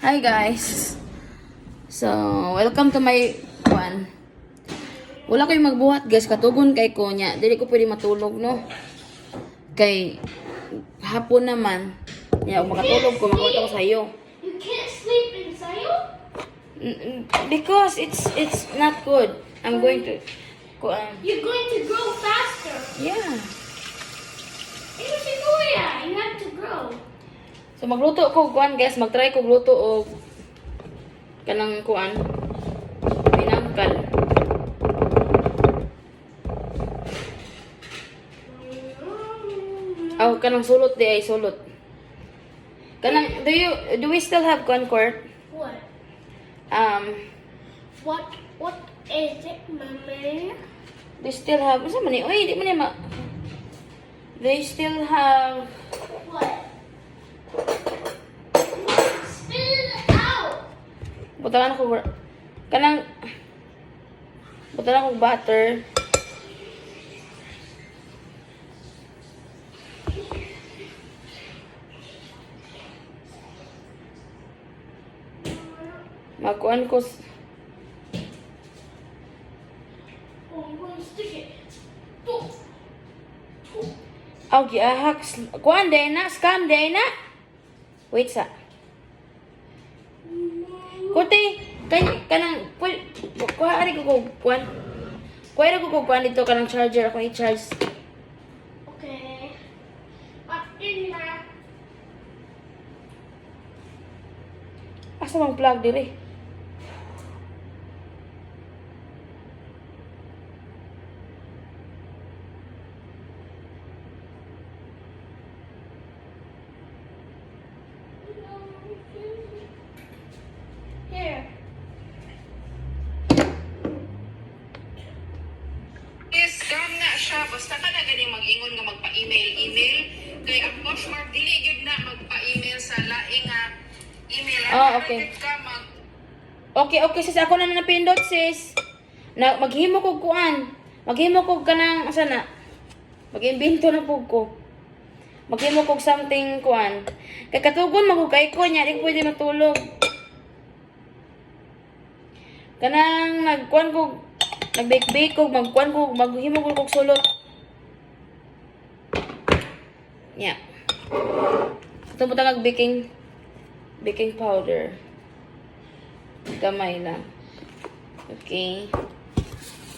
Hi guys. So, welcome to my one. Wala ko'y magbuhat guys, katugon kay ko nya. Dili ko pwede matulog no. Kay hapon naman. Ya, makatulog ko, makuha ko sa iyo. You can't sleep in sayo? Because it's not good. I'm going to You're going to grow faster. yeah. Ito si Kuya. You have to grow. So magluto ko kuan guys, magtry ko gluto og kanang kuan pinangkal. Oh, kanang sulot di ay sulot. Kanang do we still have kuan court? What? Um, What is it, Mommy? they still have sa man ni oy di man ni ma. They still have What? Spit it out. butangan ko kanang butangan ko butter. Magkuan ko Oh, I'm going to stick it. aw giahak kuan day na scam day na. Wait sa. Kuti kay kanang kuha ari ko kuan. Kuha ra ko kuan dito kanang charger ako i-charge. Okay. What's in there? Asa mang plug diri? Here. Yes, scam na siya. Basta ka na ganing mag-ingon nga magpa-email. Kay ang Poshmark, dili gyud na magpa-email sa laing email. Okay. Ka mag Okay sis, ako na napindot sis. Na maghimo kog kuan. Maghimo kog kanang asa na. Mag-imbento na pug ko. Maghimo kog something kuan. Kay katugon magugay ko nya di ko pwede matulog. Kanang nagkuan kog nag-bake kog magkuan kog maghimo kog sulot. Yeah. Ito po tagag baking powder. Gamay lang. Okay.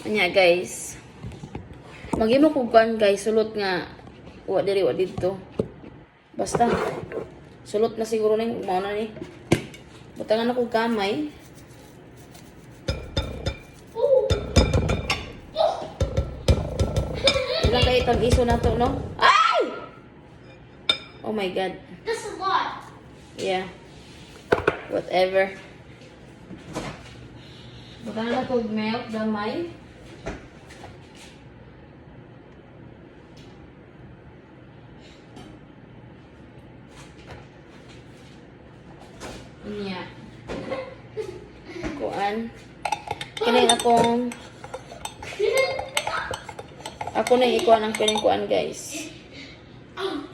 Anya guys. Maghimo kog kuan guys, sulot nga wa diri wa dito. Basta sulot na siguro ning mao na ni. Butangan ako gamay. Ilang kayo itang iso na to, no? Ay! Oh my God. That's a lot. Yeah. Whatever. Bukan na kog milk, damay. Inya. Kuan. Kining ako na ikuan ang kining kuan guys. I'm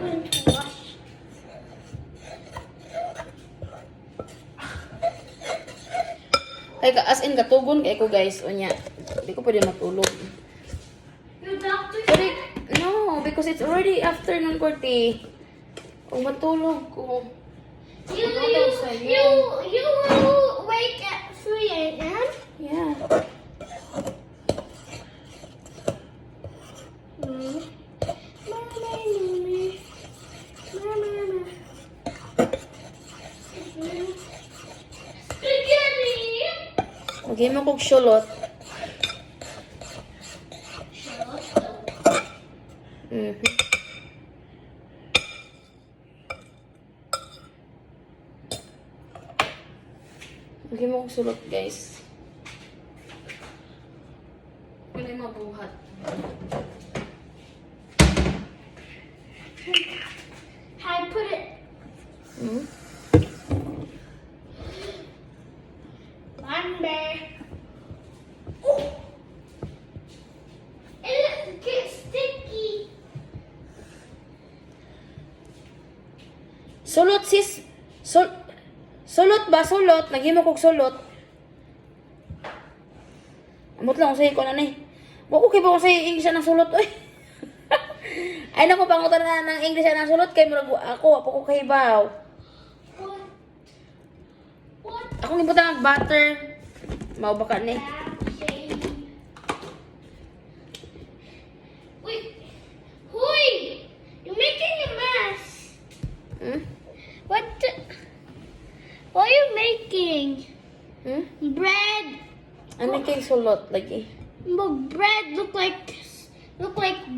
going to wash. Kay as in katugon kay ko guys unya. Di ko pwede matulog. Your doctor Pero no, because it's already afternoon korti. Kung matulog ko. You will wake at 3 a.m. Yeah. Spaghetti. Okay mo kog sulot. Mhm. Okay mo kog sulot guys. Kaya mabuhat. I put it. Hmm? Monday. It gets sticky. Sulot sis. Sulot ba? Sulot. Naghimo kog sulot. Amot lang ko sa'yo ko na ni. Wako kay ba ko sa'yo English ng sulot. Oy. Ay naku, pangutan na ng English ng sulot. Kay murag ako. Apo ko kahibaw. What? Akong ibutang ang butter. Mao ba ka ni? Wait. Huy! You're making a mess. Hmm? What? What are you making? Hmm? Bread. Ano kay sulot lagi? But bread look like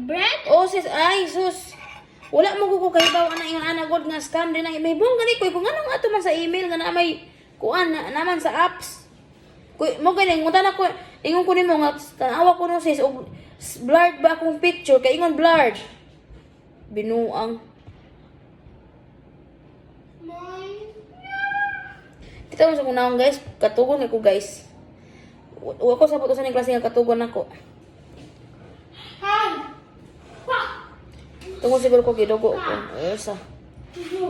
bread. Oh sis, ay sus. Wala mo ko kahibaw ana yung anagod nga scam din ang may buong gani ko kung anong ato man sa email nga na may kuan na naman sa apps. Kuy mo ganing mo tanak ko ingon ko nimo nga tanawa ko no sis og blurred ba akong picture kay ingon blurred. Binuang. Mine. Kita mo sa kunaon guys, katugon ako guys. Wa ko sabot sa ning klase nga katugon ako. Hi. Fuck. Tungod siguro ko gidugo ko. Ayos ah.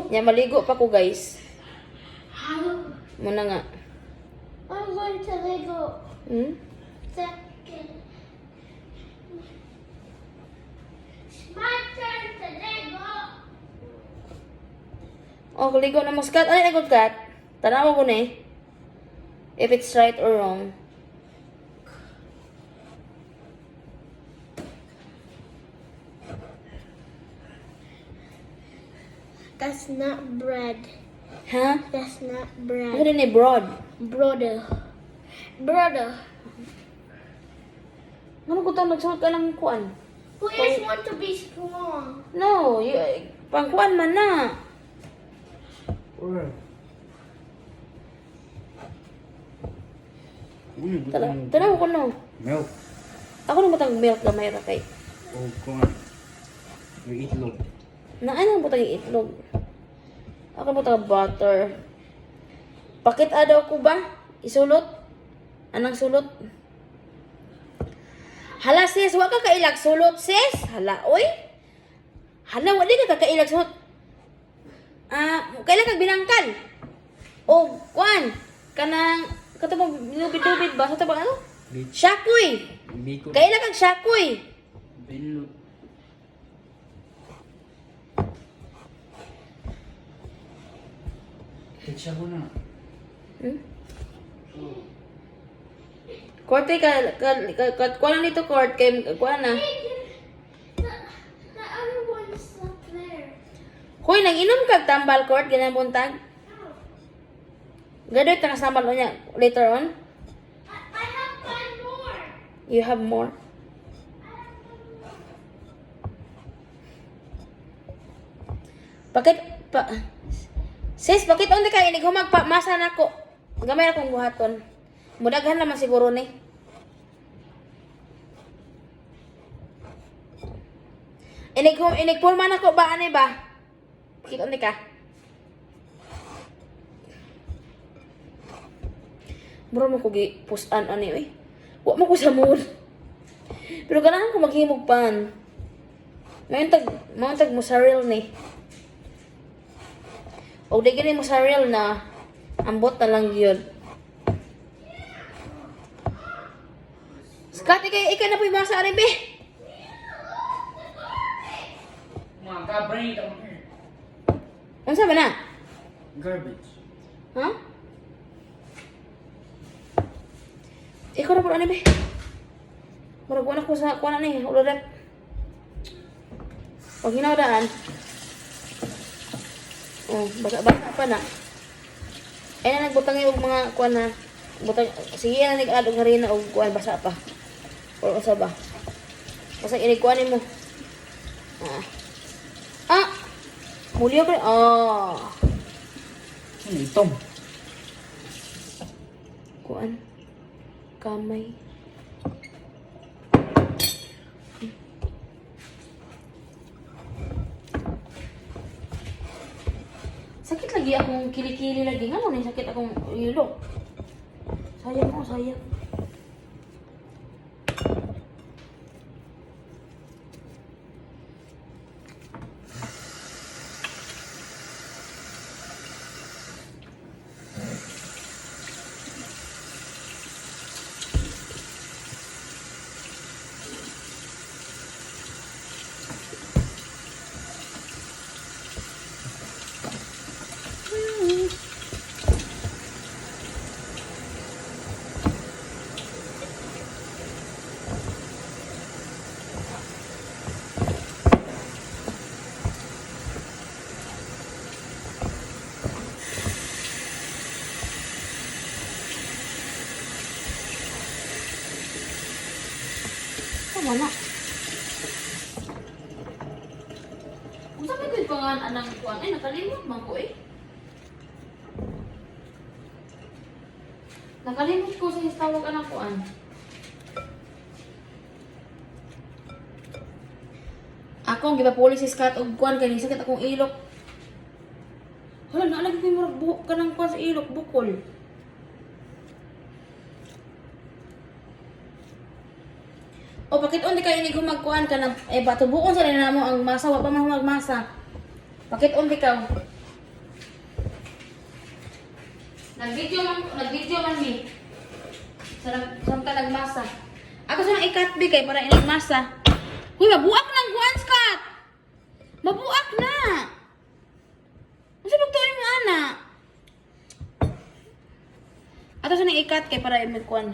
Nya maligo pa ko guys. Muna nga. I'm going to Lego. Hmm? Second. It's my turn to Lego. Oh, ligo na muskat. Ano na kat? Tanawa ko na eh. If it's right or wrong. That's not bread. Ha? That's not Ano bread. din eh, broad. Brother. Brother. Ano ko tang nagsuot ka ng kuan? Who just want to be strong? No, pang kuan man na. Tanaw ko no. Milk. Ako na butang milk gamay ra kay. O corn. May itlog. Na ano butang itlog? Ako butang butter. Pakit daw ko ba? Isulot? Anang sulot? Hala sis, wa ka kailag sulot sis. Hala oy. Hala wala ka kailag sulot. Kailan kag binangkal? O kuan kanang katong lubid-lubid ba sa tabang ano? Shakoy. Biko. Kailan kag shakoy? Binlo. Kitsa ko na. Hmm? Korte kuan nito court kay kuan na. The other one's not there. Hoy nang inom kag tambal court ganang buntag. Gadoy ta kasama niya later on. I have 5 more. You have more. Bakit Sis, bakit onde ka inig humag pa masa nako? Gamay akong buhaton. Mudaghan naman siguro ni. Inig pulma nako ba ani ba? Bakit onde ka? Mura mo ko gi pusan ani oy. Wa mo ko sa mood. Pero ganahan ko maghimog pan. Mayon tag mozzarella ni. O di gani mozzarella na ambot na lang gyud. Skat ikay na po'y masa ari be. Mga ka-brain down here. Unsa ba na? Garbage. Ha? Ikaw na po ano be? Marag na ko sa kuha na ni, ulodat. Pag hinawdaan. Oh, basa pa na. Ay na nagbutang yung mga kuha na. Butang, sige na nag-add og harina og kuha basa pa. O usa ba? Basta inikuhanin mo. Muli ako. Ano itong? Kuan. Kamay. Sakit lagi akong kilikili lagi. Nga mo na sakit akong ulo. Sayang mo, sayang. Wala. Kung sabi ko yung pangalan anang kuan, ay nakalimot man ko eh. Nakalimot ko sa tawag anang kuan. Ako ang gipapuli si Scott og kuan kay sakit akong ilok. Hala, naalagi ko yung murag buhok ka ng kuan sa ilok, bukol. O bakit undi ka ini gumagkuan ka na bato buon sa rin mo ang masa wa pa man magmasa. Bakit undi ka? Nag-video man mi. Sam ka nagmasa. Ako sa nang ikat bi kay para inagmasa. Huy, mabuak nang kuan Scott. Mabuak na. Ano sa pagtuloy mo ana? Ato sa nang ikat kay para imagkuan.